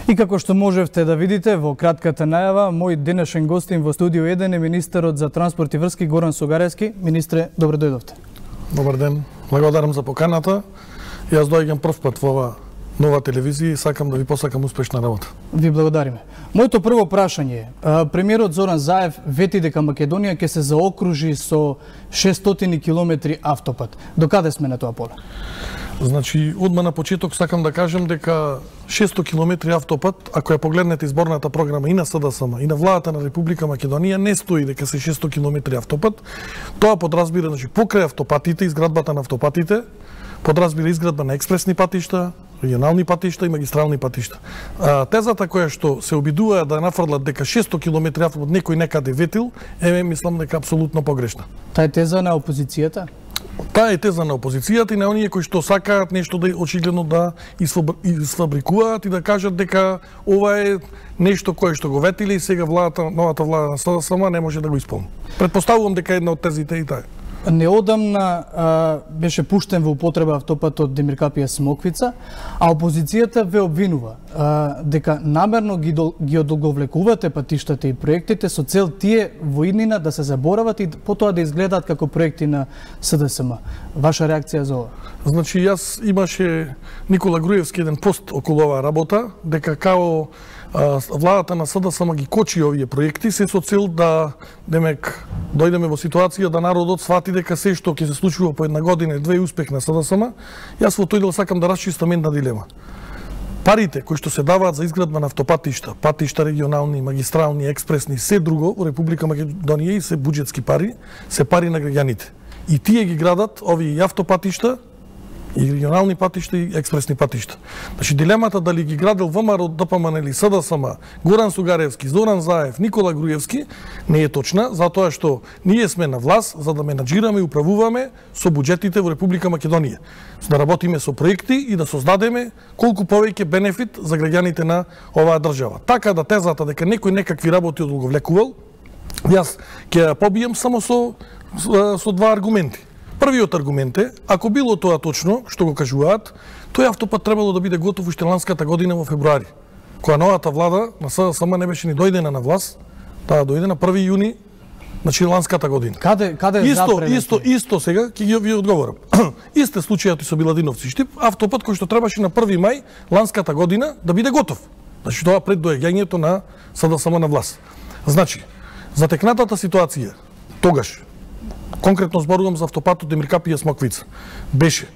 И како што можевте да видите во кратката најава, мој денешен гостин во студио 1 е министерот за транспорт и врски Горан Сугаревски. Министре, добро дојдовте. Добар ден. Благодарам за поканата. Јас доаѓам прв пат во ова нова телевизија и сакам да ви посакам успешна работа. Ви благодариме. Моето прво прашање е, премиерот Зоран Заев вети дека Македонија ќе се заокружи со 600 километри автопат. Докаде сме на тоа поле? Значи, одма на почеток сакам да кажам дека 600 километри автопат, ако ја погледнете изборната програма и на СДСМ, и на владата на Република Македонија, не стои дека се 600 километри автопат. Тоа подразбира, значи, покрај автопатите, изградбата на автопатите, подразбира изградба на експресни патишта, регионални патишта и магистрални патишта. Тезата која што се обидува да нафрлат дека 600 километри автопат некој некаде ветил, мислам дека апсолутно погрешна. Таа е теза на опозицијата? Таа е теза на опозицијата и на оние кои што сакаат нешто да очигледно да изфабрикуваат и да кажат дека ова е нешто кое што го ветиле и сега новата влада на СДСМ не може да го исполни. Предпоставувам дека една од тезите и таа. Неодамна беше пуштен во употреба автопатот Демир Капија Смоквица, а опозицијата ве обвинува дека намерно ги одолговлекувате патиштата и проектите со цел тие во иднина да се заборават и потоа да изгледаат како проекти на СДСМ. Ваша реакција за ова? Значи, јас имаше Никола Груевски еден пост околу оваа работа, дека као владата на СДСМ ги кочи овие проекти, се со цел да, демек, дојдеме во ситуација да народот свати дека се што ќе се случува по една година и две успех на СДСМ. Јас во тој дел сакам да расчистам една дилема. Парите кои што се даваат за изградба на автопатишта, патишта регионални, магистрални, експресни, се друго во Република Македонија и се буџетски пари, се пари на граѓаните. И тие ги градат овие автопатишта, и регионални патишта и експресни патишта. Значи, дилемата дали ги градил ВМРО, ДПМН или СДСМ, Горан Сугаревски, Зоран Заев, Никола Груевски, не е точна, затоа што ние сме на власт за да менаџираме и управуваме со буџетите во Република Македонија. Да работиме со проекти и да создадеме колку повеќе бенефит за граѓаните на оваа држава. Така да тезата дека некој некакви работи одолговлекувал, јас ќе ја побијам само со два аргументи. Првиот аргумент е, ако било тоа точно, што го кажуваат, тој автопат требало да биде готов уште ланската година во февруари, која новата влада на СДСМ не беше ни дојдена на власт, таа дојде на 1 јуни, значи ланската година. Каде Исто сега ќе ви одговорам. Исте случајот и со Биладиновци Штип, автопат кој што требаше на 1 мај ланската година да биде готов. Значи тоа пред доаѓањето на СДСМ на власт. Значи, затекнатата ситуација тогаш, конкретно зборувам за автопатот Демир Капија Смоквица, беше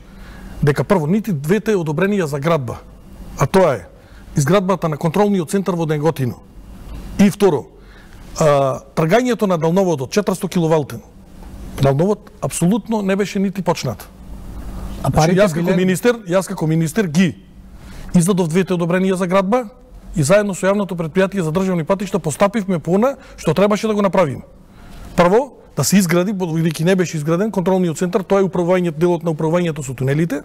дека прво нити двете одобренија за градба, а тоа е изградбата на контролниот центар во Неготино и второ, тргањето на далноводот 400 киловолтен. Далновод апсолутно не беше нити почнат. Значи, јас како министер ги издадов двете одобренија за градба и заедно со јавното претпријатие за државни патишта постапивме по она што требаше да го направиме. Прво, да се изгради, бидејќи не беше изграден контролниот центар, тоа е делот на управувањето со тунелите.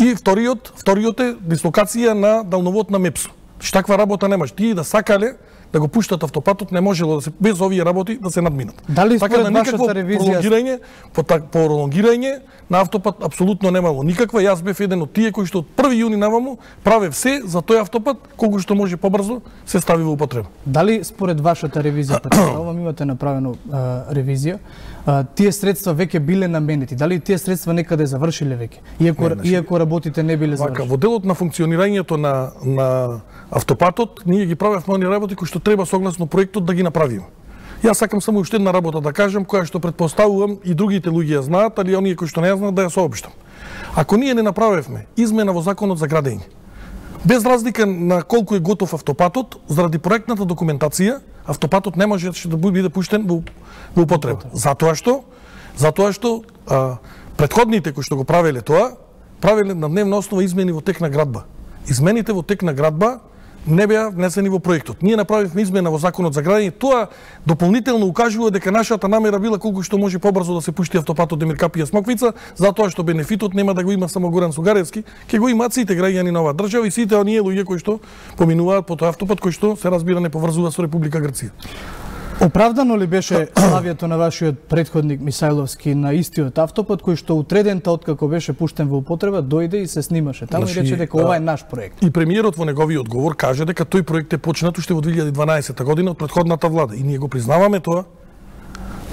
И вториот е дислокација на далновод на МЕПСО. Таква работа немаш. Тие да сакале да го пуштат автопатот, не можело да се без овие работи да се надминат. Дали според вашата ревизија пролонгирање на автопат апсолутно немало никаква. Јас бев еден од тие кои што од 1 јуни наваму правев се за тој автопат колку што може побрзо се стави во употреба. Дали според вашата ревизија, претпоставувам имате направено ревизија, тие средства веќе биле наменети? Дали тие средства некаде завршиле веќе? Иако работите не биле завршени? Во делот на функционирањето на автопатот, ние ги правевме оние работи кои што треба согласно проектот да ги направиме. Јас сакам само уште една работа да кажам, која што предпоставувам и другите луѓе ја знаат, али оние кои што не ја знаат да ја сообштам. Ако ние не направевме измена во законот за градење, без разлика на колку е готов автопатот, заради проектната документација, автопатот не може да биде пуштен во употреба. Затоа што претходните кои што го правеле тоа, правеле на дневна основа измени во тек на градба. Измените во тек на градба не беа внесени во проектот. Ние направивме измена во законот за градење. Тоа дополнително укажува дека нашата намера била колку што може побрзо да се пушти автопатот Демир Капија Смоквица, затоа што бенефитот нема да го има само Горан Сугаревски, ќе го имаат сите граѓани на оваа држава и сите оние луѓе кои што поминуваат по тој автопат кој што се разбира не поврзува со Република Грција. Оправдано ли беше славието на вашиот претходник Мисајловски на истиот автопат, кој што утредента откако беше пуштен во употреба, дојде и се снимаше таму и рече дека ова е наш проект? И премиерот во неговиот одговор каже дека тој проект е почнат уште во 2012 година од претходната влада и ние го признаваме тоа.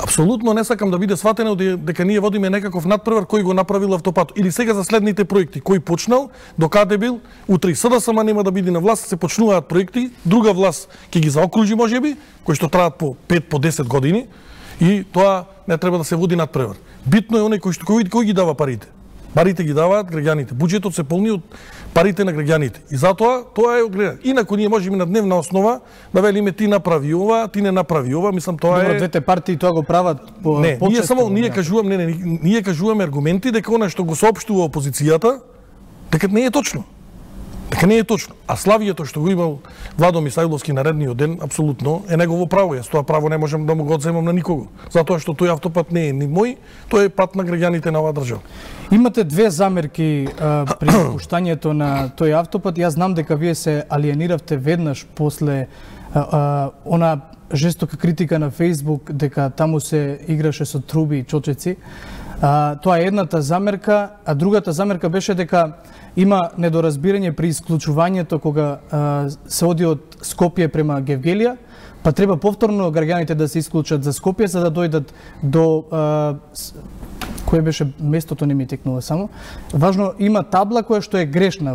Апсолутно не сакам да биде сватено дека ние водиме некаков надпревар кој го направил автопатот. Или сега за следните проекти, кој почнал, докаде бил, утре и СДСМ нема да биде на власт, се почнуваат проекти, друга власт ќе ги заокружи можеби, кои што траат по 5 по 10 години и тоа не треба да се води надпревар. Битно е оној кој ги дава парите. Парите ги даваат граѓаните. Буџетот се полни од парите на граѓаните. И затоа тоа е одгледан. Инаку ние можеме на дневна основа да велиме ти направи ова, ти не направи ова, мислам тоа е. Двете партии тоа го прават по не, ние кажуваме аргументи дека она што го соопштува опозицијата дека не е точно. Дека не е точно. А славието што го имал Владо Мисајловски наредниот ден, апсолутно е негово право. Јас тоа право не можам да му го одземам на никого. Затоа што тој автопат не е ни мој, тој е пат на граѓаните на оваа држава. Имате две замерки при пуштањето на тој автопат. Јас знам дека вие се алиениравте веднаш после она жестока критика на Facebook дека таму се играше со труби и чочеци. Тоа е едната замерка, а другата замерка беше дека има недоразбирање при исклучувањето кога се оди од Скопје према Гевгелија, па треба повторно граѓаните да се исклучат за Скопје за да дојдат до кој беше местото, не ми текнува само. Важно, има табла која што е грешна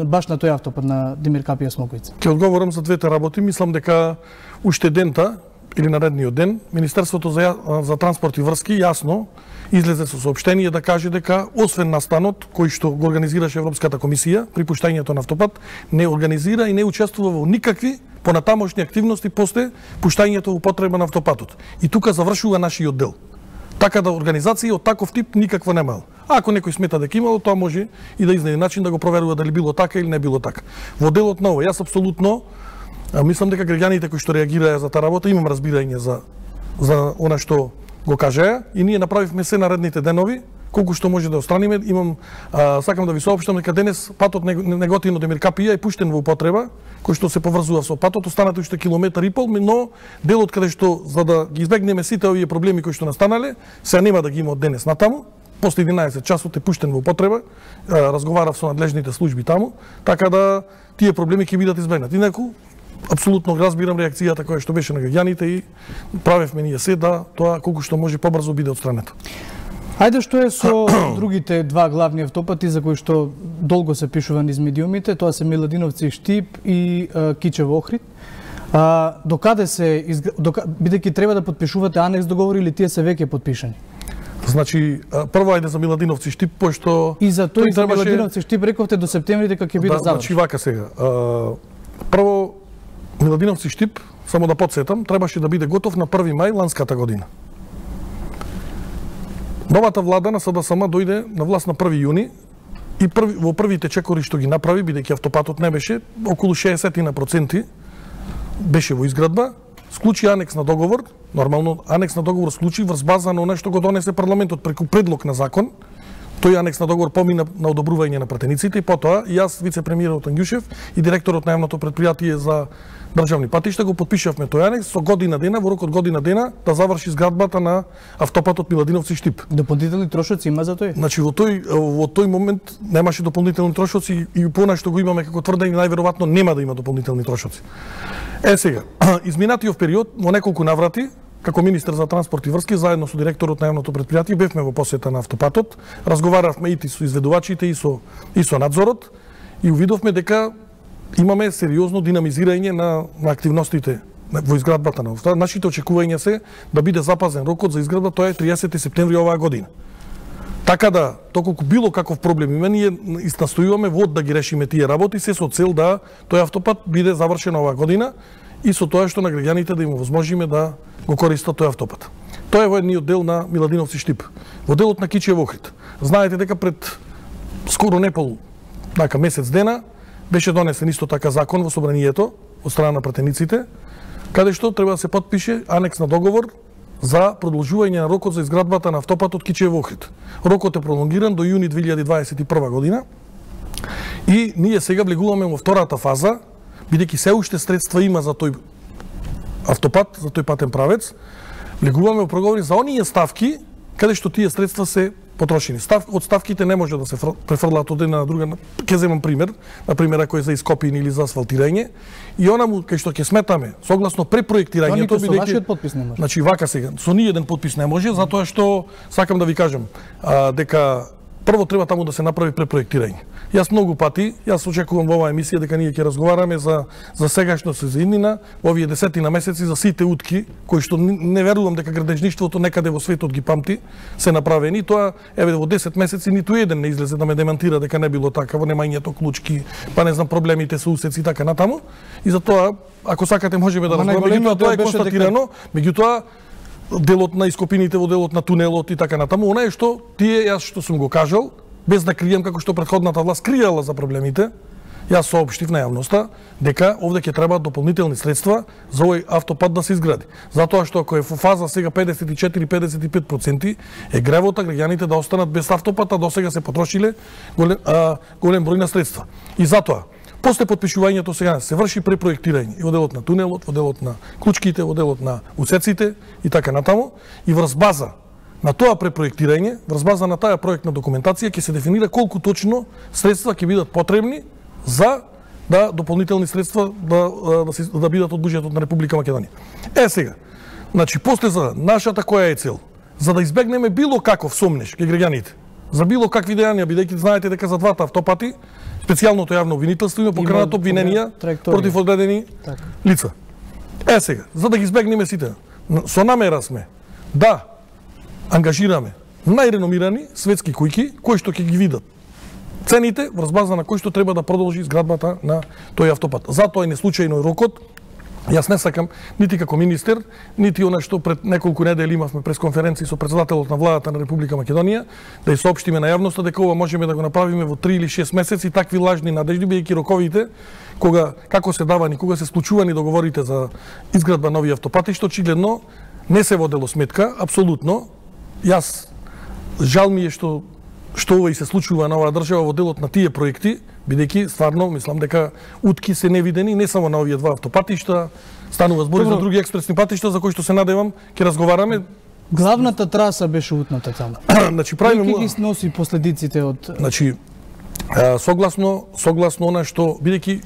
баш на тој автопат на Димир Капија Смоквица. Ќе одговорам за двете работи. Мислам дека уште дента или наредниот ден Министерството за транспорт и врски јасно излезе со соопштение да каже дека освен настанот кој што го организираше Европската комисија при пуштањето на автопат, не организира и не учествува во никакви понатамошни активности после пуштањето во употреба на автопатот. И тука завршува нашиот дел. Така да организација од таков тип никаква немало. Ако некој смета дека имало, тоа може и да изнајде начин да го проверува дали било така или не било така. Во делот на ова, јас апсолутно мислам дека граѓаните кои што реагираа за таа работа, имам разбирање за она што го кажеа и ние направивме се наредните денови колку што може да остраниме. Сакам да ви соопштам дека денес патот Неготино Демир Капија е пуштен во употреба, кој што се поврзува со патот, останате уште километар и пол, но делот каде што за да ги избегнеме сите овие проблеми кои што настанале, се нема да ги има од денес натаму. После 11 часот е пуштен во употреба, разговарав со надлежните служби таму, така да тие проблеми ќе бидат избегнати. Инаку апсолутно разбирам реакцијата која што беше на граѓаните и правевме ние се да тоа колку што може побрзо биде отстрането. Ајде, што е со другите два главни автопати за кои што долго се пишува низ медиумите, тоа се Миладиновци Штип и Кичево Охрид. Докаде се бидејќи треба да подпишувате анекс договори или тие се веќе подпишани? Значи, прво ајде за Миладиновци Штип, пошто и за тој за Миладиновци Штип рековте до септември дека ќе биде завршен. Значи вака сега. Прво Миладиновци Штип, само да подсетам, требаше да биде готов на 1 мај ланската година. Новата влада на СДСМ дојде на власт на 1 јуни и во првите чекори што ги направи, бидејќи автопатот не беше, околу 60% беше во изградба, склучи анекс на договор, нормално анекс на договор склучи врз база на она што го донесе парламентот преку предлог на закон. Тој анекс на договор помина на одобрување на пратениците и потоа и јас, вице-премиерот Ангјушев и директорот на јавното претпријатие за државни патишта го подпишавме тој анекс со година дена, во рок од година дена да заврши зградбата на автопатот Миладиновци Штип. Дополнителни трошоци има за тој? Значи во тој момент немаше дополнителни трошоци и пона што го имаме како тврдење најверојатно нема да има дополнителни трошоци. Сега, изминатиот период во неколку наврати како министер за транспорт и врски, заедно со директорот на јавното претпријатие, бевме во посета на автопатот, разговаравме и со изведувачите и со надзорот и увидовме дека имаме сериозно динамизирање на активностите во изградбата на автопатот. Нашите очекувања се да биде запазен рокот за изградба, тоа е 30 септември оваа година. Така да, доколку било каков проблем има, ние настојуваме во да ги решиме тие работи, се со цел да тој автопат биде завршен оваа година и со тоа што на граѓаните да им овозможиме да го користат тој автопат. Тоа е во едниот дел на Миладиновци Штип. Во делот на Кичево Охрид. Знаете дека пред скоро непол месец дена беше донесен исто така закон во собранието од страна на пратениците, каде што треба да се подпише анекс на договор за продолжување на рокот за изградбата на автопатот Кичево Охрид. Рокот е пролонгиран до јуни 2021 година и ние сега влегуваме во втората фаза, бидејќи се уште средства има за тој автопат, за тој патен правец, влегуваме во проговори за оние ставки каде што тие средства се потрошени. Од ставките не може да се префрлаат од една на друга. Ќе земам пример, на пример ако е за ископини или за асфалтирање, и она му кај што ќе сметаме согласно препроектирањето, бидејќи со вашиот подпис не може. Значи вака сега, со ни еден подпис не може, затоа што сакам да ви кажам дека прво треба таму да се направи препроектирање. Јас многу пати, јас очекувам во оваа емисија дека ние ќе разговараме за сегашност и за иднина, во овие 10 месеци за сите утки кои што не верувам дека градежништвото некаде во светот ги памти, се направени. Тоа еве во 10 месеци ниту еден не излезе да ме демантира дека не било така, во немањето клучки, па не знам проблемите со усеци и така натаму. И затоа ако сакате можеме да разговараме, меѓутоа тоа е констатирано, меѓутоа делот на ископините во делот на тунелот и така натаму, она е што тие јас што сум го кажал, без да крием како што претходната власт криела за проблемите, јас соопштив на јавноста дека овде ќе требаат дополнителни средства за овој автопат да се изгради. Затоа што ако е во фаза сега 54-55% е гревота граѓаните да останат без автопат, а досега се потрошиле голем број на средства. И затоа после подпишувањето сега се врши препроектирање и во делот на тунелот, во делот на клучките, во делот на усеците и така натаму, и врз база на тоа препроектирање, врз база на таа проектна документација ќе се дефинира колку точно средства ќе бидат потребни за дополнителни средства да бидат од буџетот на Република Македонија. Сега, значи после за нашата која е цел, за да избегнеме било каков сомнеж кај граѓаните, за било какви дејанија, бидејќи знаете дека за двата автопати специјалното јавно обвинителство има покренат обвиненија против одредени лица. Сега, за да ги избегнеме сите, со намера сме да ангажираме најреномирани светски кујки кои што ќе ги видат цените врз база на кои што треба да продолжи изградбата на тој автопат. Затоа и неслучајно рокот. Јас не сакам нити како министер, нити она што пред неколку недели имавме пресконференција со председателот на владата на Република Македонија, да ја соопштиме на јавноста дека ова можеме да го направиме во 3 или 6 месеци, такви лажни надежди, бидејќи роковите кога како се давани, кога се склучувани договорите за изградба нови автопати, што очигледно не се водело сметка, апсолутно. Јас жал ми е што ова и се случува на оваа држава во делот на тие проекти, бидејќи стварно мислам дека утки се невидени не само на овие два автопатишта, станува збор за други експресни патишта за кои што се надевам ќе разговараме. Главната траса беше утната таму. Значи правиме Кој ги носи последиците од Значи согласно она што бидејќи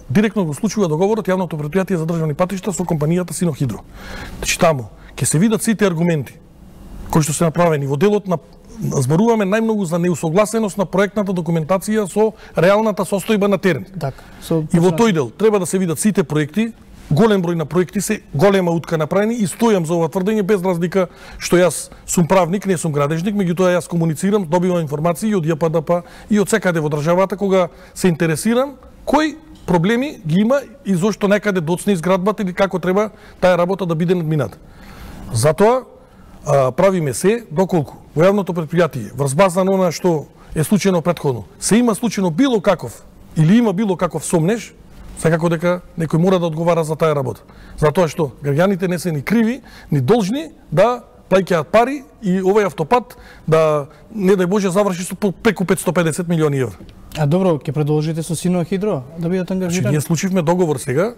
директно го случува договорот јавното претпријатие за државни патишта со компанијата Синохидро. Значи таму ќе се видат сите аргументи кои што се направени во делот на зборуваме најмногу за неусогласеност на проектната документација со реалната состојба на терен. Така. И во тој дел треба да се видат сите проекти, голем број на проекти се голема утка направени и стојам за ова тврдење без разлика што јас сум правник, не сум градежник, меѓутоа јас комуницирам, добивам информации од ЈПДП и од секаде во државата кога се интересирам кои проблеми ги има и зошто некаде доцне изградбата или како треба таа работа да биде надмината. Затоа правиме се доколку во јавното претпријатие врз база на она што е случајно претходно се има случајно било каков или има било каков сомнеж, секако дека некој мора да одговара за таа работа. Затоа што граѓаните не се ни криви, ни должни да плаќаат пари и овој автопат да не дај Боже заврши со преку 550 милиони евра. А добро, ќе продолжите со Синохидро да бидат ангажирани? Ние случивме договор сега,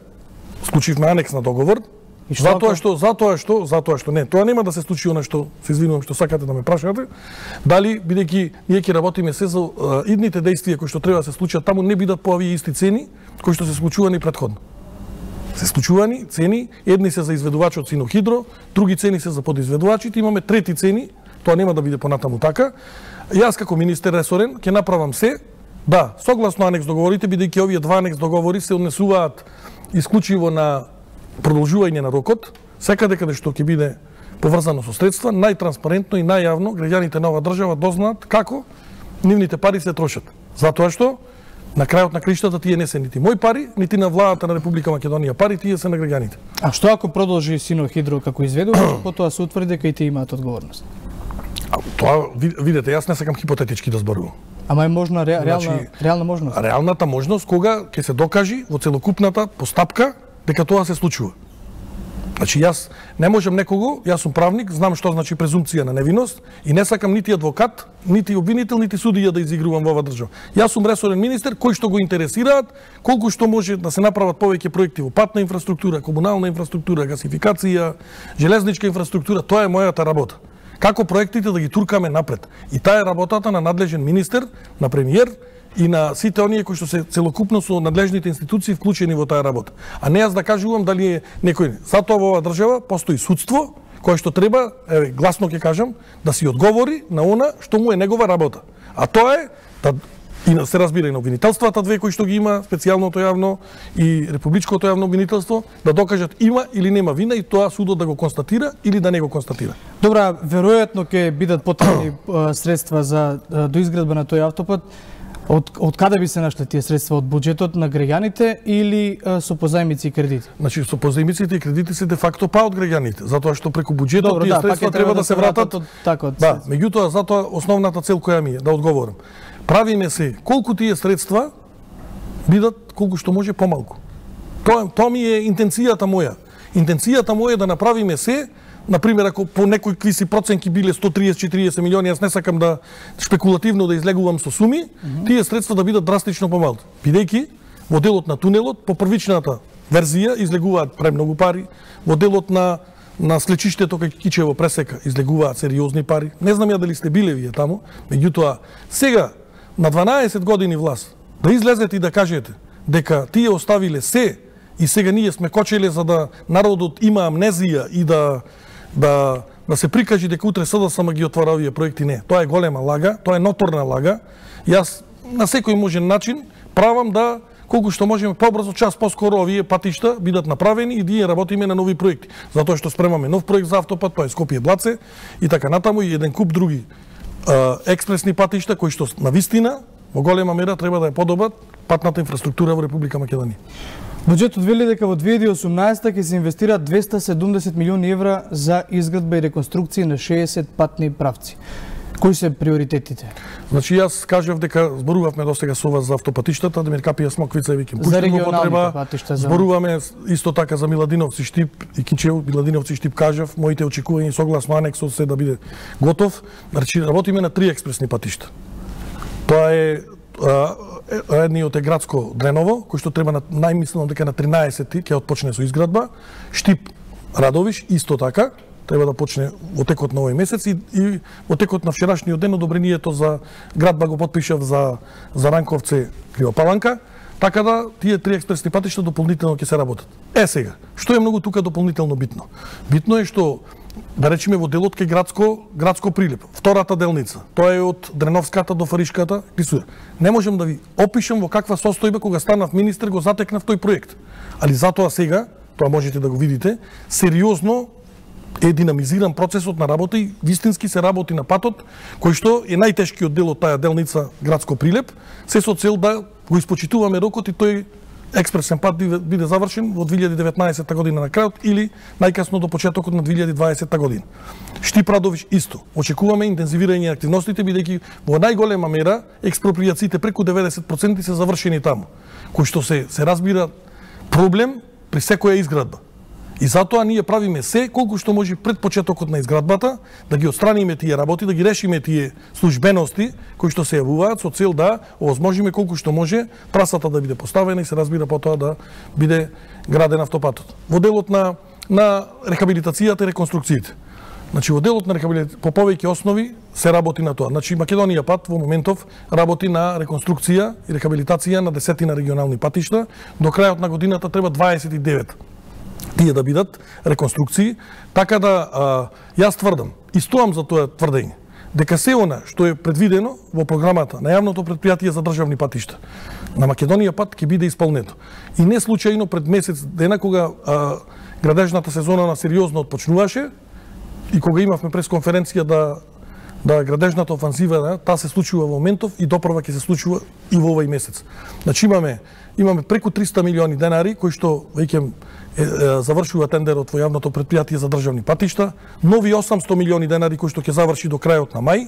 случивме анекс на договор. Затоа што не, тоа нема да се случи она што се извинувам што сакате да ме прашате, дали бидејќи ние ќе работиме се за идните действија кои што треба да се случат таму не бидат по овие исти цени кои што се случувани претходно. Се случувани цени, едни се за изведувачот Синохидро, други цени се за подизведувачите, имаме трети цени, тоа нема да биде понатаму така. Јас како министер ресорен ќе направам се да согласно анекс договорите, бидејќи овие два анекс договори се однесуваат исклучиво на продолжување на рокот, секаде каде што ќе биде поврзано со средства, најтранспарентно и најјавно граѓаните на оваа држава дознаат како нивните пари се трошат. Затоа што на крајот на криштата тие не се нити мои пари, нити на владата на Република Македонија пари, тие се на граѓаните. А што ако продолжи Синохидро како изведувач, потоа се утврди дека и тие имаат одговорност? Тоа видете, јас не сакам хипотетички да зборувам. Ама е можна реална можност. Реалната можност кога ќе се докажи во целокупната постапка дека тоа се случува. Значи јас не можам некого, јас сум правник, знам што значи презумпција на невиност и не сакам нити адвокат, нити обвинител, нити судија да изигрувам во оваа држава. Јас сум ресорен министер кој што го интересираат колку што може да се направат повеќе проекти во патна инфраструктура, комунална инфраструктура, гасификација, железничка инфраструктура, тоа е мојата работа. Како проектите да ги туркаме напред. И таа е работата на надлежен министер, на премиер и на сите оние кои што се целокупно со надлежните институции вклучени во таа работа. А не јас да кажувам дали е некој. Затоа во оваа држава постои судство кое што треба, еве гласно ќе кажам, да си одговори на она што му е негова работа. А тоа е да и се разбира и на обвинителствата две кои што ги има, специјалното јавно и републичкото јавно обвинителство, да докажат има или нема вина и тоа судот да го констатира или да не го констатира. Добра, веројатно ќе бидат потребни средства за доизградба на тој автопат. Од каде би се нашле тие средства, од буџетот на граѓаните или со позајмици и кредити? Значи со позајмиците и кредити се де факто па од граѓаните, затоа што преку буџетот тие средства треба да се вратат. Да, меѓутоа затоа основната цел која ми е да одговорам. Правиме се колку тие средства бидат колку што може помалку. Тоа ми е интенцијата моја. Интенцијата моја е да направиме се. Например, ако по некои квиси проценки биле 130-40 милиони, јас не сакам да шпекулативно да излегувам со суми, тие средства да бидат драстично помалку. Бидејќи во делот на тунелот, по првичната верзија излегуваат премногу пари, во делот на слечиштето кај Кичево пресека излегуваат сериозни пари. Не знам ја дали сте биле вие таму, меѓутоа сега на 12 години власт да излезете и да кажете дека тие оставиле се и сега ние сме кочеле за да народот има амнезија и да се прикажи дека утре СДСМ ги отвара овие проекти. Не, тоа е голема лага, тоа е ноторна лага. Јас на секој можен начин правам да колку што можеме побрзо, час поскоро овие патишта бидат направени и ние работиме на нови проекти. Затоа што спремаме нов проект за автопат, тоа е Скопје-Блаце и така натаму и еден куп други експресни патишта кои што на вистина во голема мера треба да ја подобрат патната инфраструктура во Република Македонија. Буџетот вели дека во 2018 ќе се инвестираат 270 милиони евра за изградба и реконструкција на 60 патни правци. Кои се приоритетите? Значи јас кажав дека зборувавме досега со вас за автопатиштата, Демир Капија Смоквица и Викин за регионалните патишта. Зборуваме исто така за Миладиновци Штип и Кичево, Миладиновци Штип кажав, моите очекувања согласно анексот се да биде готов. Значи работиме на 3 експресни патишта. Тоа е едниот е градско Дреново, кој што треба најмислено дека на 13-ти ќе отпочне со изградба. Штип Радовиш исто така треба да почне во текот на овој месец и во текот на вчерашниот ден одобрението за градба го потпишав за Ранковце Кривопаланка, така да тие 3 експресни патишта дополнително ќе се работат. Сега, што е многу тука дополнително битно? Битно е што да речеме во делот кај градско прилеп, втората делница, тоа е од Дреновската до Фаришката, не можам да ви опишам во каква состојба кога станав министер го затекнав тој проект. Али затоа сега, тоа можете да го видите, сериозно е динамизиран процесот на работа и вистински се работи на патот, кој што е најтешкиот дел од таа делница градско прилеп, се со цел да го испочитуваме рокот и тој експресен пат биде завршен во 2019 година на крајот или најкасно до почетокот на 2020 година. Штип Радовиш исто. Очекуваме интензивирање на активностите бидејќи во најголема мера експроприациите преку 90% се завршени таму, кој што се разбира проблем при секоја изградба. И затоа ние правиме се колку што може пред почетокот на изградбата да ги отстраниме тие работи, да ги решиме тие службености кои што се јавуваат со цел да овозможиме колку што може трасата да биде поставена и се разбира потоа да биде граден автопатот. Во делот на рехабилитацијата и реконструкциите. Значи во делот на по повеќе основи се работи на тоа. Значи Македонија пат во моментов работи на реконструкција и рехабилитација на 10 регионални патишта. До крајот на годината треба 29 тие да бидат реконструкции, така да јас тврдам и стоам за тоа тврдење дека се она што е предвидено во програмата на јавното претпријатие за државни патишта на Македонија пат ќе биде исполнето. И не случајно пред месец дена кога градежната сезона на сериозно отпочнуваше и кога имавме пресконференција да градежната офанзива, таа се случува во моментов и допрва ќе се случува и во овој месец. Значи имаме преку 300 милиони денари кои што веќе завршува тендерот во јавното претпријатие за државни патишта, нови 800 милиони денари кои што ќе заврши до крајот на мај,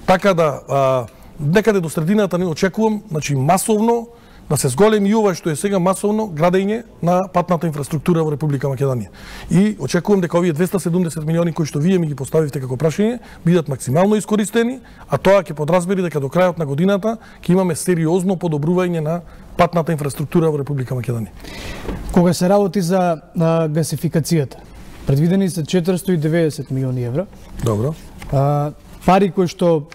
така да некаде до средината не очекувам, значи масовно да се зголеми и ова што е сега масовно градење на патната инфраструктура во Република Македонија. И очекувам дека овие 270 милиони кои што вие ми ги поставивте како прашање бидат максимално искористени, а тоа ќе подразбери дека до крајот на годината ќе имаме сериозно подобрување на патната инфраструктура во Република Македонија. Кога се работи за гасификацијата, предвидени се 490 милиони евра. Добро. Пари кои што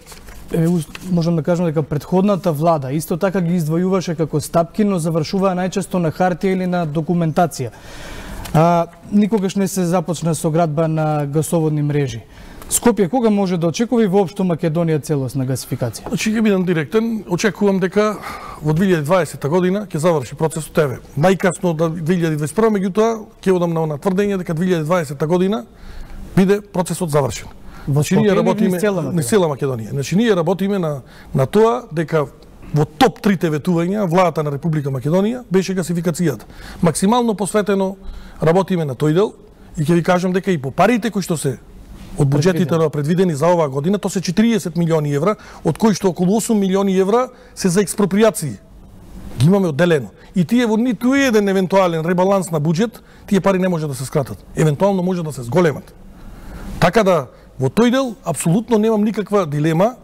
можам да кажам дека претходната влада исто така ги издвојуваше како стапки, но завршуваа најчесто на хартија или на документација. Никогаш не се започна со градба на гасоводни мрежи. Скопје кога може да очекува и воопшто Македонија целосна гасификација? Значи ќе бидам директен, очекувам дека во 2020 година ќе заврши процесот ТВ. Најкасно до 2021, меѓутоа ќе одам на тврдење дека 2020 година биде процесот завршен. Значи ние работиме на цела Македонија. Значи ние работиме на тоа дека во топ 3 ветувања владата на Република Македонија беше гасификацијата. Максимално посветено работиме на тој дел и ќе ви кажам дека и по парите кои што се од буџетите предвидени за оваа година, то се 40 милиони евра, од кои што околу 8 милиони евра се за експроприации. Ги имаме одделено. И тие во ниту еден евентуален ребаланс на буџет, тие пари не може да се скратат. Евентуално може да се зголемат. Така да во тој дел апсолутно немам никаква дилема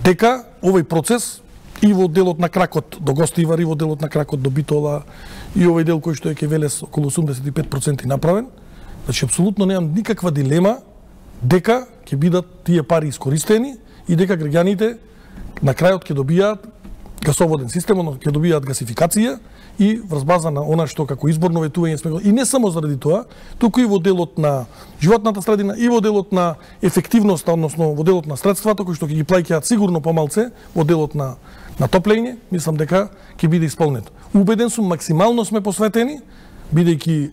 дека овој процес и во делот на кракот до Гостивар, и во делот на кракот до Битола, и овој дел кој што е ке Велес околу 85% направен, значи апсолутно немам никаква дилема дека ќе бидат тие пари искористени и дека граѓаните на крајот ќе добијаат гасоводен систем, ќе добијаат гасификација и врз база на она што како изборно ветување сме. И не само заради тоа, туку и во делот на животната средина, и во делот на ефективноста, односно во делот на средствата кои што ќе ги плаќаат сигурно помалце во делот на топлење, мислам дека ќе биде исполнето. Убеден сум, максимално сме посветени, бидејќи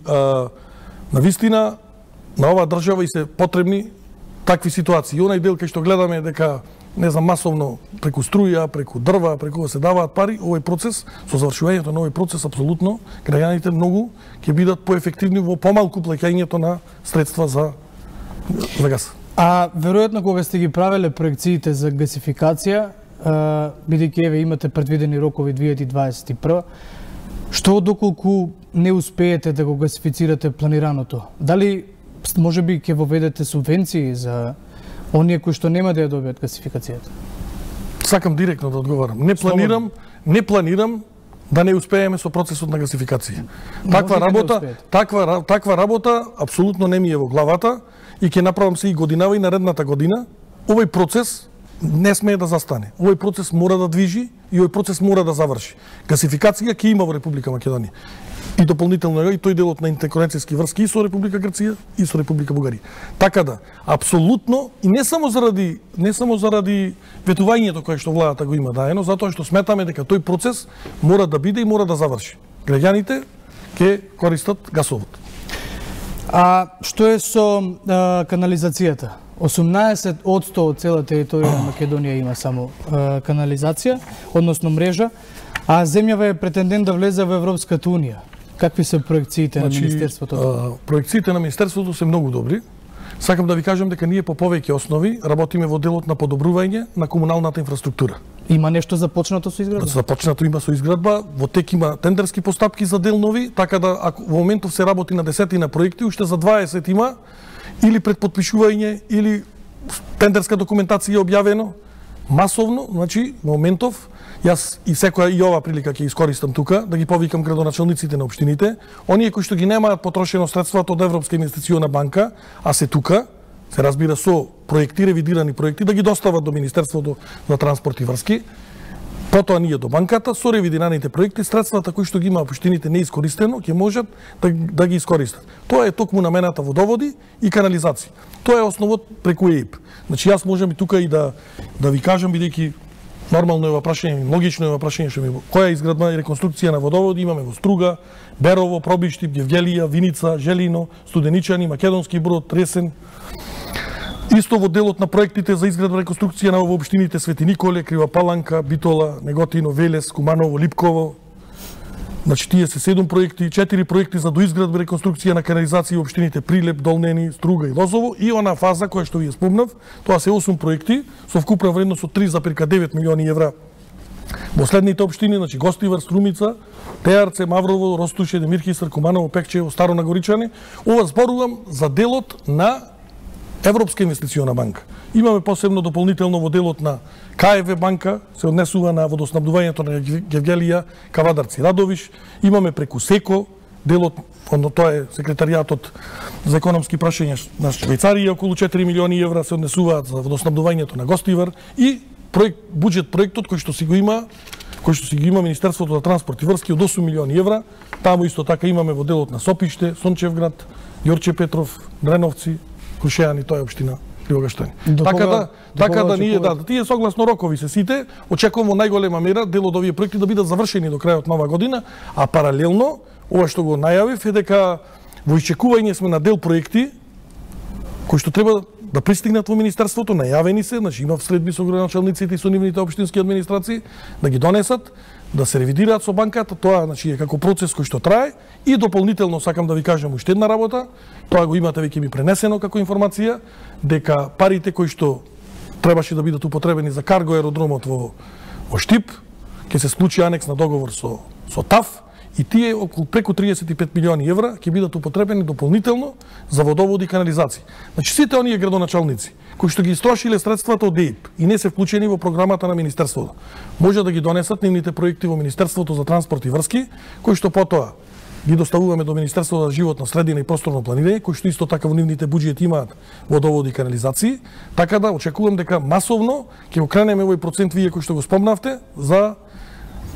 навистина на оваа држава и се потребни такви ситуации. И онај дел кај што гледаме дека не знам, масовно преку струја, преку дрва, преку се даваат пари, овој процес, со завршувањето на овој процес, апсолутно, граѓаните многу ќе бидат поефективни во помалку плаќањето на средства за газ. А веројатно кога сте ги правеле проекциите за гасификација, бидејќи еве имате предвидени рокови 2021, што доколку не успеете да го гасифицирате планираното? Дали можеби ќе воведете субвенции за оние кои што нема да ја добијат гасификацијата? Сакам директно да одговорам. Не планирам да не успееме со процесот на гасификација. Таква работа апсолутно не ми е во главата и ќе направам се и годинава и наредната година. Овој процес не смее да застане. Овој процес мора да движи и овој процес мора да заврши. Гасификација ќе има во Република Македонија. И дополнително и тој делот на интерконекцијски врски и со Република Грција и со Република Бугарија. Така да, апсолутно, и не само заради ветувањето кое што владата го има даено, затоа што сметаме дека тој процес мора да биде и мора да заврши. Граѓаните ќе користат гасовод. А што е со канализацијата? 18% од цела територија на Македонија има само канализација, односно мрежа, а земјава е претендент да влезе во Европската унија. Какви се проекциите на Министерството? Проекциите на Министерството се многу добри. Сакам да ви кажам дека ние по повеќе основи работиме во делот на подобрување на комуналната инфраструктура. Има нешто започнато со изградба? Започнато има со изградба, во тек има тендерски постапки за дел нови, така да ако во моментов се работи на 10 проекти, уште за 20 има или предпотпишување или тендерска документација објавено масовно, значи во моментов јас и секоја и ова прилика ќе искористам тука да ги повикам градоначалниците на општините, оние кои што ги немаат потрошено средствата од Европска инвестициона банка, а се тука, се разбира со проекти, ревидирани проекти, да ги достават до Министерството за транспорт и врски, потоа ние до банката со ревидираните проекти, средствата кои што ги има општините неискористено, ќе можат да ги искористат. Тоа е токму намената водоводи и канализација. Тоа е основот преку ЕИП. Значи јас можам и тука и да ви кажам, бидејќи нормално е прашање, логично е прашање што ми која изградба и реконструкција на водоводи имаме во Струга, Берово, Пробиштип, Гевгелија, Виница, Желино, Студеничани, Македонски Брод, Ресен. Исто во делот на проектите за изградба и реконструкција на општините Свети Николе, Крива Паланка, Битола, Неготино, Велес, Куманово, Липково. Значи тие се 7 проекти, 4 проекти за доизградба и реконструкција на канализација во општините Прилеп, Долнени, Струга и Лозово и она фаза која што ви ја спомнав, тоа се 8 проекти со вкупна вредност од 3,9 милиони евра Во следните општини, значи Гостивар, Струмица, Теарце, Маврово, Ростуше, Демирхистар, Куманово, Пекчево, Старо Нагоричани. Ова зборувам за делот на Европска инвестициона банка. Имаме посебно дополнително во делот на КФВ банка, се однесува на водоснабдувањето на Гевгелија, Кавадарци, Радовиш. Имаме преку СЕКО, делот, тоа е секретаријатот за економски прашања на Швајцарија, околу 4 милиони евра се однесуваат за водоснабдувањето на Гостивар и буџет-проектот кој што си го има Министерството за транспорт и врски од 8 милиони евра. Таму исто така имаме во делот на Сопиште, Сончевград, Јорче Петров, Дреновци, Крушејани, тоа е општина Кривогаштани. Така да ние тие согласно рокови се сите, очекуваме најголема мера дел од овие проекти да бидат завршени до крајот на оваа година, а паралелно ова што го најавив е дека во исчекување сме на дел проекти кои што треба да пристигнат во Министерството, најавени се, значи има средби со градоначалниците и со нивните општински администрации, да ги донесат, да се ревидираат со банката, тоа значи е како процес кој што трае и дополнително сакам да ви кажам уште една работа, тоа го имате веќе ми пренесено како информација, дека парите кои што требаше да бидат употребени за карго аеродромот во Штип, ќе се случи анекс на договор со ТАФ, и тие околу преку 35 милиони евра ќе бидат употребени дополнително за водоводи и канализација. Значи сите оние градоначалници кои што ги истрошиле средствата од ЕИП и не се вклучени во програмата на Министерството, може да ги донесат нивните проекти во Министерството за транспорт и врски, кои што потоа ги доставуваме до Министерството за животна средина и просторно планирање, кои што исто така во нивните буџети имаат водоводи и канализации, така да очекувам дека масовно ќе го кренеме овој процент вие кои што го спомнавте за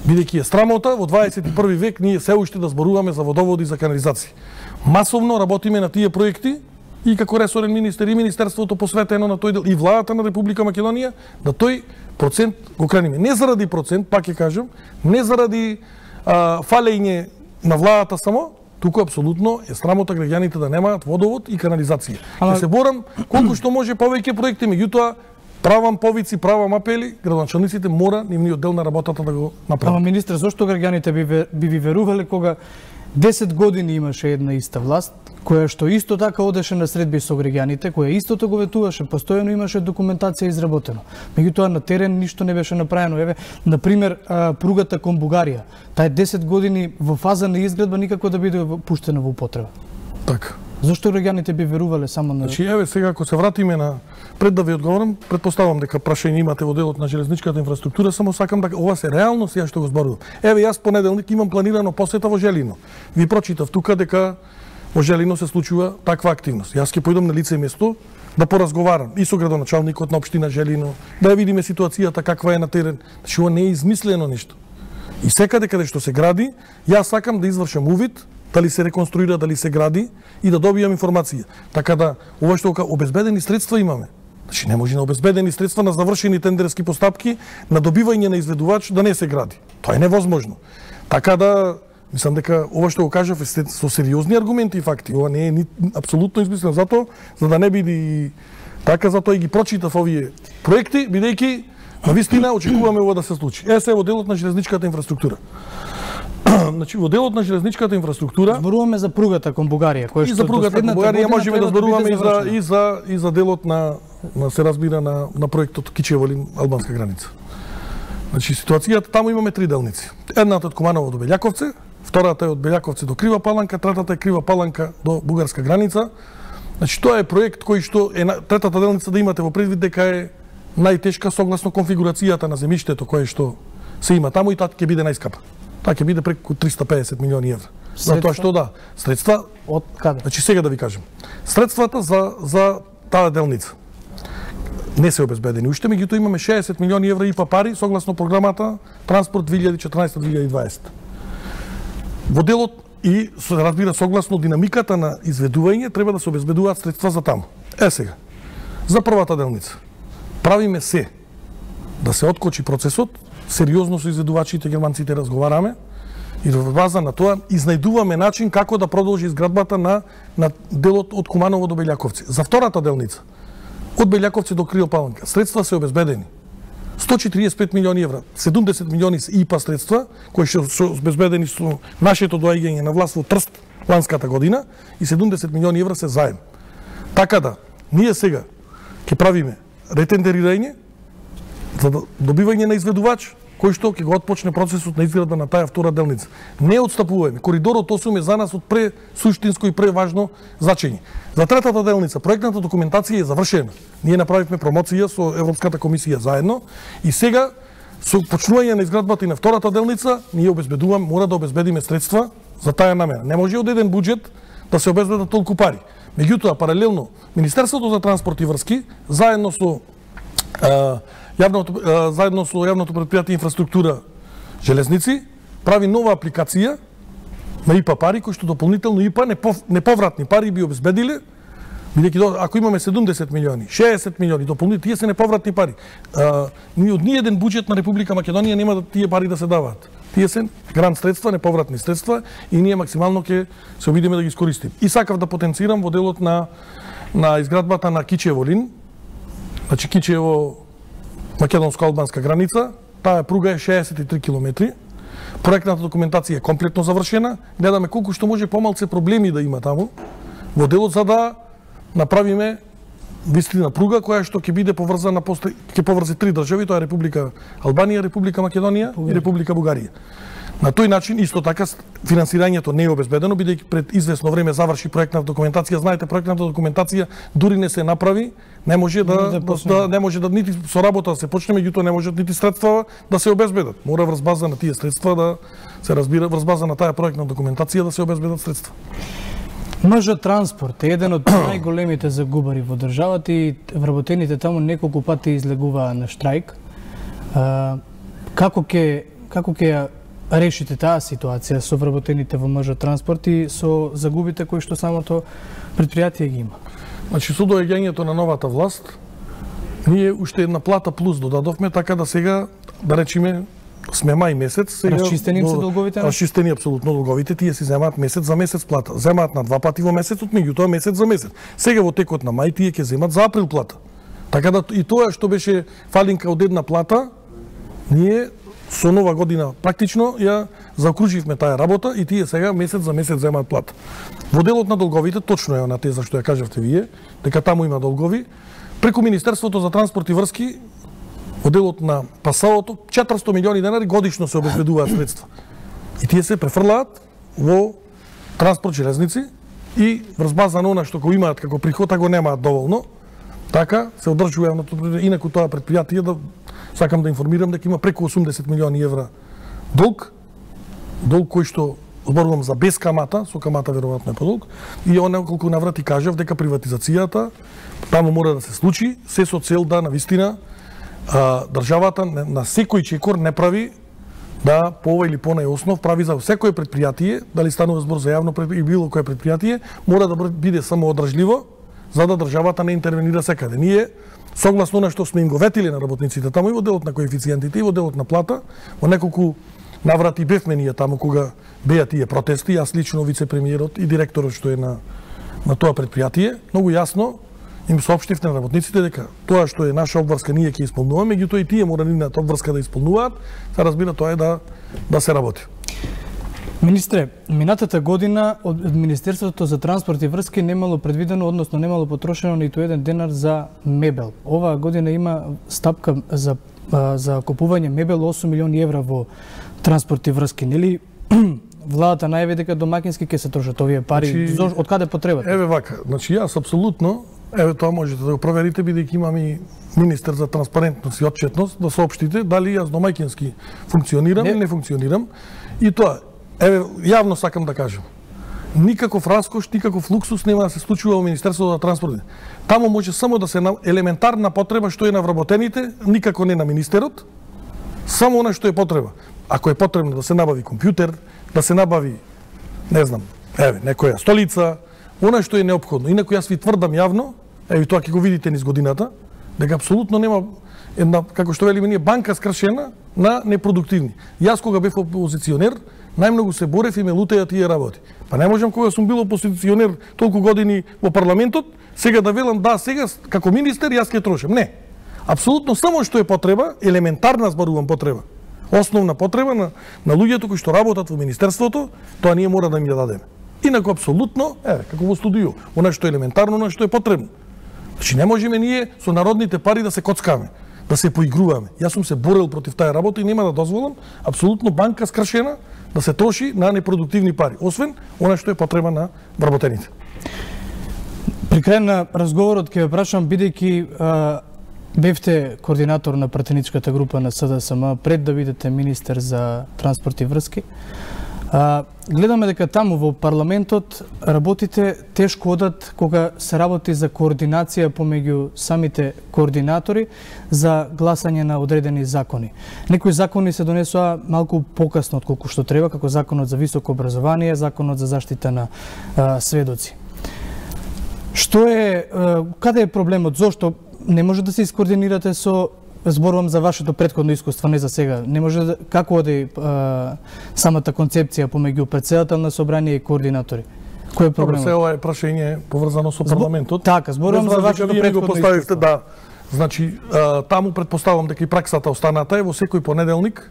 бидејќи е срамота во 21 век ние се уште да зборуваме за водоводи и за канализација. Масовно работиме на тие проекти и како ресорен министер и Министерството посветено на тој дел и владата на Република Македонија да тој процент го кренеме. Не заради процент, пак ќе кажам, не заради фалење на владата само, туку апсолутно е срамота граѓаните да немаат водовод и канализација. Ќе се борам колку што може повеќе проекти, меѓутоа правам повици, правам апели, градоначалниците мора нивниот дел на работата да го направат. Ама министре, зошто граѓаните би ви верувале кога 10 години имаше една иста власт, која што исто така одеше на средби со граѓаните, која истото го ветуваше, постојано имаше документација изработена. Меѓутоа на терен ништо не беше направено. Еве, на пример, пругата кон Бугарија, таа е 10 години во фаза на изградба, никако да биде пуштена во употреба. Така. Зошто граѓаните би верувале само на... Значи, еве сега ако се вратиме на пред да ви одговорам, предпоставам дека прашање имате во делот на железничката инфраструктура, само сакам да ова се реалност ја што го зборувам. Еве јас понеделник имам планирано посета во Желино. Ви прочитав тука дека во Желино се случува таква активност. Јас ќе поидам на лице место да поразговарам и со градоначалникот на општина Желино, да ја видиме ситуацијата каква е на терен. Значи, ова не е измислено ништо. И секаде каде што се гради, јас сакам да извршам увид дали се реконструира, дали се гради и да добијам информација. Така да, ова што обезбедени средства имаме. Значи не може на обезбедени средства на завршени тендерски постапки на добивање на изведувач да не се гради. Тоа е невозможно. Така да, мислам дека ова што го кажав е со сериозни аргументи и факти. Ова не е апсолутно измислено, затоа за да не биде така, затоа и ги прочитав овие проекти, бидејќи навистина очекуваме ова да се случи. Се во делот на железничката инфраструктура. Значи во делот на железничката инфраструктура зборуваме за пругата кон Бугарија, кој што за пругата кон Бугарија можеме да зборуваме и за делот на се разбира на проектот Кичеволин албанска граница. Значи ситуацијата таму имаме три делници. Едната од Куманово до Белјаковце, втората е од Белјаковце до Крива Паланка, третата е Крива Паланка до бугарска граница. Значи тоа е проект кој што е третата делница да имате во предвид дека е најтешка согласно конфигурацијата на земјиштето кое што се има таму и таа ќе биде најскапа. Таа ќе биде преку 350 милиони евра. Затоа што средства од каде? Значи сега да ви кажам. Средствата за таа делница не се обезбедени уште, меѓутоа имаме 60 милиони евра ИПА пари согласно програмата Транспорт 2014-2020. Во делот и се разбира согласно динамиката на изведување треба да се обезбедуваат средства за таму. Сега за првата делница правиме се да се откочи процесот. Сериозно со изведувачите германците разговараме и во база на тоа изнајдуваме начин како да продолжи изградбата на делот од Куманово до Белјаковци. За втората делница од Белјаковци до Крива Паланка средства се обезбедени. 145 милиони евра, 70 милиони се ИПА средства кои се обезбедени со нашето доаѓање на власт во Трст ланската година и 70 милиони евра се заем. Така да, ние сега ќе правиме ретендерирање за добивање на изведувач кој што ќе го отпочне процесот на изградба на таа втора делница. Не отстапуваме. Коридорот 8 е за нас од пресуштинско и преважно значење. За третата делница проектната документација е завршена. Ние направивме промоција со Европската комисија заедно и сега со почнување на изградбата и на втората делница ние обезбедуваме, мора да обезбедиме средства за таа намера. Не може од еден буџет да се обезбедат толку пари. Меѓутоа, паралелно, Министерството за транспорт и врски, заедно со јавното предпријатие инфраструктура железници, прави нова апликација на ИПА пари, кои што дополнително ИПА неповратни пари би обезбедиле, бидејќи ако имаме 70 милиони, 60 милиони дополнително, тие се неповратни пари. Од ниеден буџет на Република Македонија нема да тие пари да се даваат. Тие се грант средства, неповратни средства и ние максимално ќе се обидиме да ги искористиме. И сакав да потенцирам во делот на изградбата на Кичиево-Лин, значи Кичиево-македонско-албанска граница, таа пруга е 63 километри. Проектната документација е комплетно завршена. Гледаме колку што може помалце проблеми да има таму во делот за да направиме вистина пруга која што ќе биде поврзана ќе поврзи три држави, тоа е Република Албанија, Република Македонија и Република Бугарија. На тој начин исто така финансирањето не е обезбедено бидејќи пред известно време заврши проектната документација. Знаете, проектната документација дури не се направи, не може да нити со работа да се почне, меѓутоа не можат нити средства да се обезбедат. Мора врз база на тие средства да се разбира, врз база на таа проектна документација да се обезбедат средства. МЖ Транспорт е еден од најголемите загубари во државата и вработените таму неколку пати излегуваа на штрајк. Како ќе ја решите таа ситуација со вработените во МЖ Транспорт и со загубите кои што самото предпријатие ги има? Значи, со доаѓањето на новата власт, ние уште една плата плюс додадовме, така да сега, да речеме, сме мај месец. Сега, расчистени се долговите? Расчистени апсолутно долговите, тие си земаат месец за месец плата. Земаат на два пати во месецот, меѓутоа месец за месец. Сега во текот на мај тие ќе земат за април плата. Така да и тоа што беше фалинка од една плата, ние со нова година практично ја заокруживме таа работа и тие сега месец за месец земаат плата. Во делот на долговите, точно е на теза што ја кажавте вие, дека таму има долгови, преку Министерството за транспорт и врски, во делот на ПАСАО-то, 400 милиони денари годишно се обезбедуваат средства. И тие се префрлаат во транспорт железници и врз база на она што го имаат како приход, го немаат доволно. Така се одржува јавното предпријатие. Инаку тоа предпријатие, сакам да информирам дека има преку 80 милиони евра долг кој што зборувам за без камата, со камата веројатно е подолг, и он неколку наврати кажав дека приватизацијата таму мора да се случи, се со цел да навистина државата на секој чекор не прави да по ова или по онај основ прави за секој предпријатие, дали станува збор за јавно и било кое предпријатие, мора да биде само одржливо, за да државата не интервенира секаде. Ние, согласно на што сме им го ветили на работниците таму и во делот на коефициентите и во делот на плата, во неколку наврати бевме ние таму кога беа тие протести, јас лично вице-премиерот и директорот што е на тоа предпријатие, многу јасно им соопштивте на работниците дека тоа што е наша обврска ние ќе исполнуваме, меѓутоа и тие мора нивната обврска да исполнуваат, се разбира тоа е да се работи. Министре, минатата година од Министерството за транспорт и врски немало предвидено, односно немало потрошено ниту еден денар за мебел. Оваа година има стапка за купување мебел 8 милиони евра во транспорт и врски, нели? Владата најаве дека домакински ќе се трошат овие пари. Од каде потребата? Еве вака, значи јас апсолутно, еве тоа можете да го проверите бидејќи имам и министер за транспарентност и отчетност, да соопштите дали јас домаќински функционирам или не функционирам. И тоа, еве јавно сакам да кажам. Никаков раскош, никаков луксус нема да се случува во Министерството за транспорт. Таму може само да се елементарна потреба што е на вработените, никако не на министерот. Само она што е потреба. Ако е потребно да се набави компјутер, да се набави, не знам, еве, некоја столица, она што е неопходно. Инаку јас ви тврдам јавно, еве тоа ќе го видите низ годината, дека апсолутно нема една, како што велиме ние, банка скршена на непродуктивни. Јас кога бев опозиционер, најмногу се борев и ме лутеја тие работи. Па не можам кога сум бил опозиционер толку години во парламентот, сега да велам да, сега како министер јас ќе трошам. Не. Апсолутно само што е потреба, елементарна зборувам потреба, основна потреба на луѓето кои што работат во министерството, тоа ние мора да им ја дадеме. Инаку апсолутно, како во студио, она што е елементарно, она што е потребно. Значи не можеме ние со народните пари да се коцкаме. да се поигруваме. Јас сум се борел против таа работа и нема да дозволам апсолутно банка скршена да се троши на непродуктивни пари, освен она што е потреба на вработените. При крај на разговорот ќе ве прашам, бидејќи бевте координатор на пратеничката група на СДСМ пред да бидете министер за транспорт и врски, гледаме дека таму во парламентот работите тешко одат кога се работи за координација помеѓу самите координатори за гласање на одредени закони. Некои закони се донесоа малку покасно од колку што треба, како законот за високо образование, законот за заштита на сведоци. Што е, каде е проблемот? Зошто не може да се искоординирате со, зборувам за вашето претходно искуство, не за сега, не може да, како оди самата концепција помеѓу претседател на собрание и координатори? Кој е проблемот? Добро, ова е прашање поврзано со парламентот. Така, зборувам за вашето претходно искуство. Да. Значи, таму предпоставам дека и праксата останата е во секој понеделник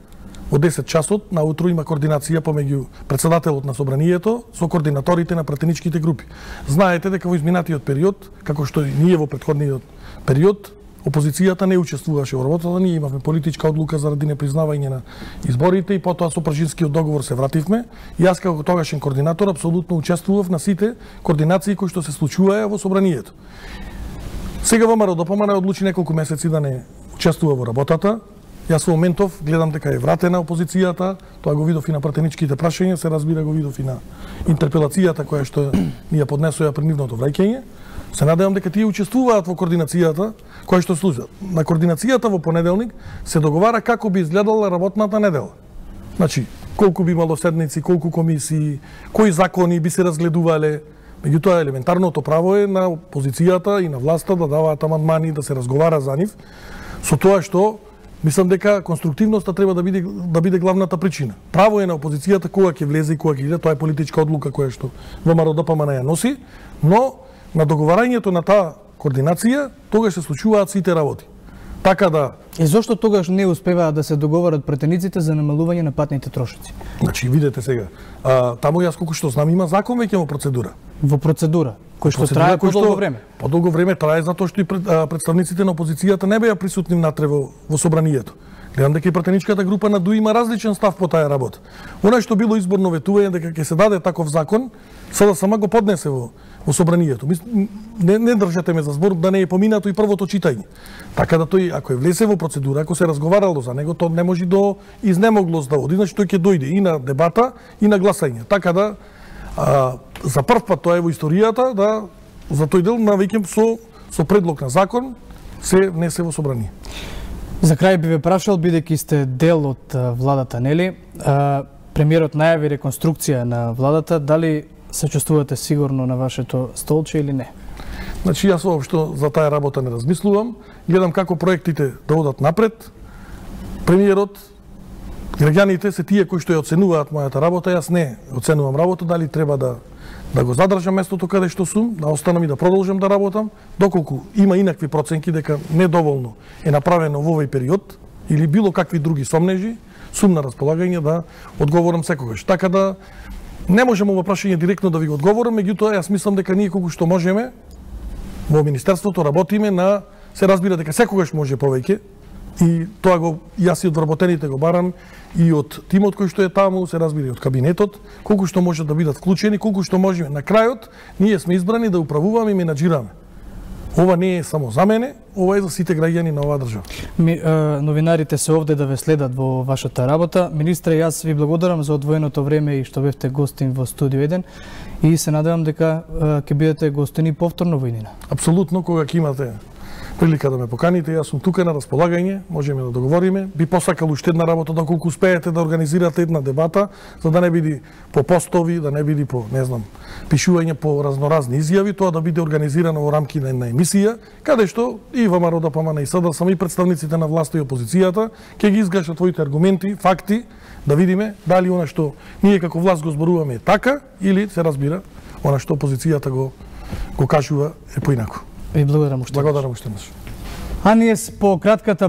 во 10 часот наутро има координација помеѓу претседателот на собранието со координаторите на пратеничките групи. Знаете дека во изминатиот период, како што и ние во претходниот период, опозицијата не учествуваше во работата, ние имавме политичка одлука заради непризнавање на изборите и потоа со Прашинскиот договор се вративме. И јас како тогашен координатор апсолутно учествував на сите координации кои што се случуваја во собранието. Сега ВМРО ДПМН одлучи неколку месеци да не учествува во работата. Јас во моментов гледам дека е вратена опозицијата, тоа го видов и на пратеничките прашања, се разбира го видов и на интерпелацијата која што ни ја поднесоја при нивното враќање. Се надевам дека тие учествуваат во координацијата која што служат. На координацијата во понеделник се договара како би изгледала работната недела. Значи, колку би имало седници, колку комисии, кои закони би се разгледувале. Меѓутоа, елементарното право е на опозицијата и на власта да даваат амандмани, да се разговара за нив, со тоа што мислам дека конструктивноста треба да биде главната причина. Право е на опозицијата кога ќе влезе и кога ќе иде, тоа е политичка одлука која што ВМРО ДПМН ја носи, но на договарањето на таа координација тогаш се случуваат сите работи. Така да... И зошто тогаш не успеваат да се договорат пратениците за намалување на патните трошоци? Значи, видете сега, таму јас колку што знам има закон веќе во процедура. Во процедура, кој што трае подолго време. Подолго време трае затоа што и представниците на опозицијата не беа присутни внатре во собранието. Гледам дека и пратеничката група на ДУ има различен став по таа работа. Она што било изборно ветување дека ќе се даде таков закон, sada сама го поднесе во собранието. Не држате ме за збор да не е поминато и првото читање. Така да тој, ако е влесе во процедура, ако се разговарало за него, то не може до изнемоглост да оди, значи тој ќе дојде и на дебата и на гласање. Така да за прв пат тоа е во историјата да за тој дел навеќе со предлог на закон се внесе во собрание. За крај би ве прашал, бидејќи сте дел од владата, нели? Премиерот најави реконструкција на владата, дали се чувствувате сигурно на вашето столче или не? Значи, јас воопшто за таа работа не размислувам. Гледам како проектите да одат напред. Премиерот, граѓаните се тие кои што ја оценуваат мојата работа, јас не оценувам работа, дали треба да го задржам местото каде што сум, да останам и да продолжам да работам, доколку има инакви проценки дека недоволно е направено во овој период или било какви други сомнежи, сум на располагање да одговорам секогаш. Така да не можам ова прашање директно да ви го одговорам, меѓутоа јас мислам дека ние колку што можеме во министерството работиме на, се разбира дека секогаш може повеќе и тоа го јас и од вработените го барам и од тимот кој што е таму, се разбира и од кабинетот, колку што може да бидат вклучени, колку што можеме. На крајот ние сме избрани да управуваме и менаџираме. Ова не е само за мене, ова е за сите граѓани на оваа држава. Новинарите се овде да ве следат во вашата работа. Министре, јас ви благодарам за одвоеното време и што бевте гостин во Студио 1 и се надевам дека ќе бидете гостини повторно во иднина. Апсолутно, кога ќе имате прилика да ме поканите, јас сум тука на располагање, можеме да договориме. Би посакал уште една работа, доколку успеете да организирате една дебата, за да не биде по постови, да не биде по, не знам, пишување по разноразни изјави, тоа да биде организирано во рамки на една емисија, каде што и ВМРО ДПМН и СДСМ и представниците на власта и опозицијата ќе ги изгашат твоите аргументи, факти, да видиме дали она што ние како власт го зборуваме е така или се разбира она што опозицијата го кажува е поинаку. Ви благодарам уште. Благодарам уште. А ние по кратката